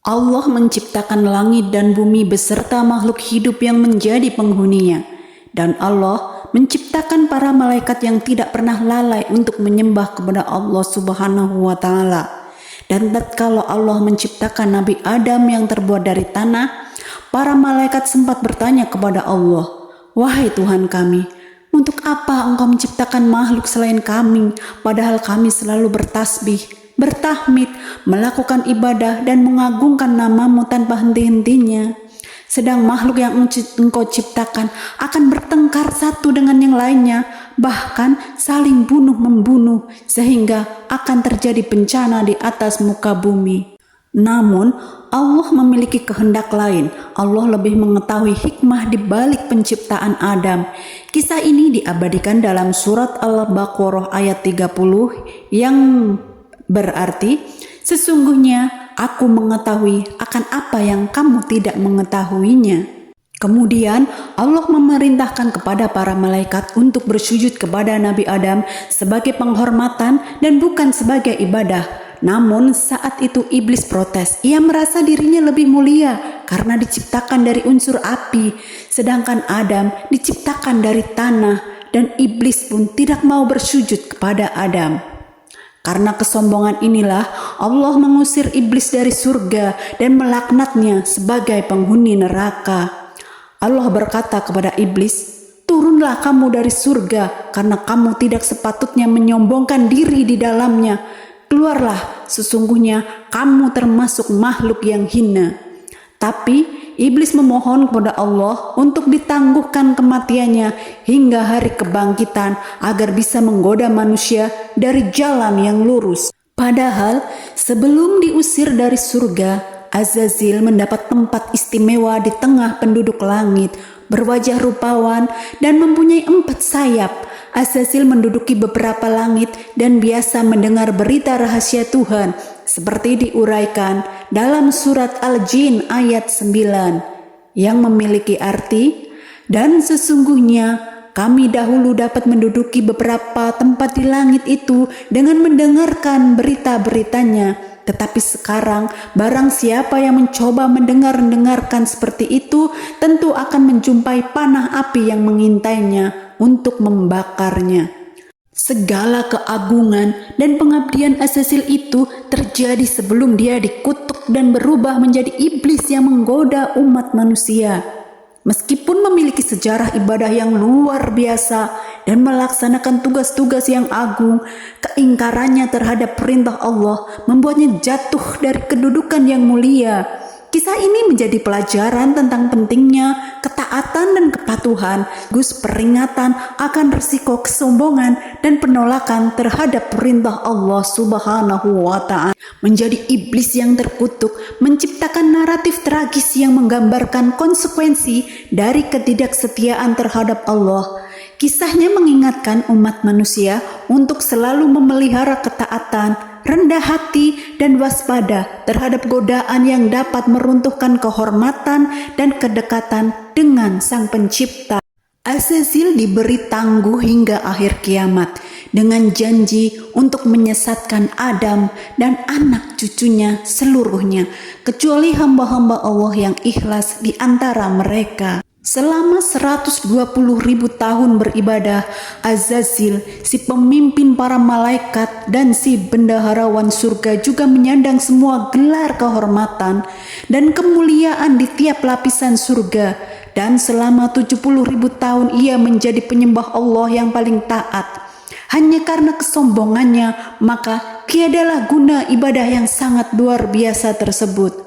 Allah menciptakan langit dan bumi beserta makhluk hidup yang menjadi penghuninya. Dan Allah menciptakan para malaikat yang tidak pernah lalai untuk menyembah kepada Allah Subhanahu wa Ta'ala. Dan tatkala Allah menciptakan Nabi Adam yang terbuat dari tanah, para malaikat sempat bertanya kepada Allah, "Wahai Tuhan kami, untuk apa Engkau menciptakan makhluk selain kami, padahal kami selalu bertasbih, bertahmid, melakukan ibadah dan mengagungkan nama-Mu tanpa henti-hentinya. Sedang makhluk yang Engkau ciptakan akan bertengkar satu dengan yang lainnya, bahkan saling bunuh-membunuh sehingga akan terjadi bencana di atas muka bumi. Namun Allah memiliki kehendak lain. Allah lebih mengetahui hikmah di balik penciptaan Adam." Kisah ini diabadikan dalam surat Al-Baqarah ayat 30 yang berarti, "Sesungguhnya aku mengetahui akan apa yang kamu tidak mengetahuinya." Kemudian Allah memerintahkan kepada para malaikat untuk bersujud kepada Nabi Adam sebagai penghormatan dan bukan sebagai ibadah. Namun saat itu iblis protes. Ia merasa dirinya lebih mulia karena diciptakan dari unsur api, sedangkan Adam diciptakan dari tanah, dan iblis pun tidak mau bersujud kepada Adam. Karena kesombongan inilah Allah mengusir iblis dari surga dan melaknatnya sebagai penghuni neraka. Allah berkata kepada iblis, "Turunlah kamu dari surga karena kamu tidak sepatutnya menyombongkan diri di dalamnya. Keluarlah, sesungguhnya kamu termasuk makhluk yang hina." Tapi iblis memohon kepada Allah untuk ditangguhkan kematiannya hingga hari kebangkitan agar bisa menggoda manusia dari jalan yang lurus. Padahal sebelum diusir dari surga, Azazil mendapat tempat istimewa di tengah penduduk langit, berwajah rupawan dan mempunyai 4 sayap. Azazil menduduki beberapa langit dan biasa mendengar berita rahasia Tuhan, seperti diuraikan dalam surat Al-Jin ayat 9, yang memiliki arti, "Dan sesungguhnya kami dahulu dapat menduduki beberapa tempat di langit itu dengan mendengarkan berita-beritanya. Tetapi sekarang barang siapa yang mencoba mendengarkan seperti itu, tentu akan menjumpai panah api yang mengintainya untuk membakarnya." Segala keagungan dan pengabdian Azazil itu terjadi sebelum dia dikutuk dan berubah menjadi iblis yang menggoda umat manusia. Meskipun memiliki sejarah ibadah yang luar biasa dan melaksanakan tugas-tugas yang agung, keingkarannya terhadap perintah Allah membuatnya jatuh dari kedudukan yang mulia. Kisah ini menjadi pelajaran tentang pentingnya ketaatan dan kepatuhan, sekaligus peringatan akan risiko kesombongan dan penolakan terhadap perintah Allah Subhanahu wa Ta'ala. Menjadi iblis yang terkutuk menciptakan naratif tragis yang menggambarkan konsekuensi dari ketidaksetiaan terhadap Allah. Kisahnya mengingatkan umat manusia untuk selalu memelihara ketaatan, rendah hati, dan waspada terhadap godaan yang dapat meruntuhkan kehormatan dan kedekatan dengan Sang Pencipta. Azazil diberi tangguh hingga akhir kiamat dengan janji untuk menyesatkan Adam dan anak cucunya seluruhnya, kecuali hamba-hamba Allah yang ikhlas di antara mereka. Selama 120.000 tahun beribadah, Azazil, si pemimpin para malaikat dan si bendaharawan surga, juga menyandang semua gelar kehormatan dan kemuliaan di tiap lapisan surga. Dan selama 70.000 tahun ia menjadi penyembah Allah yang paling taat. Hanya karena kesombongannya, maka tiadalah guna ibadah yang sangat luar biasa tersebut.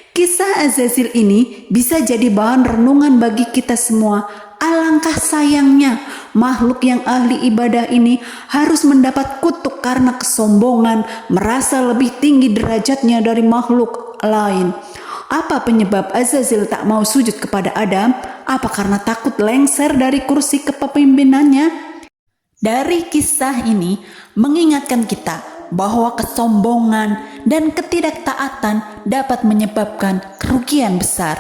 Kisah Azazil ini bisa jadi bahan renungan bagi kita semua. Alangkah sayangnya makhluk yang ahli ibadah ini harus mendapat kutuk karena kesombongan, merasa lebih tinggi derajatnya dari makhluk lain. Apa penyebab Azazil tak mau sujud kepada Adam? Apa karena takut lengser dari kursi kepemimpinannya? Dari kisah ini mengingatkan kita bahwa kesombongan dan ketidaktaatan dapat menyebabkan kerugian besar.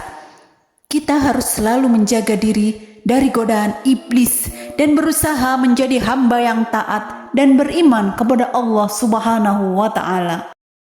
Kita harus selalu menjaga diri dari godaan iblis dan berusaha menjadi hamba yang taat dan beriman kepada Allah Subhanahu wa Ta'ala.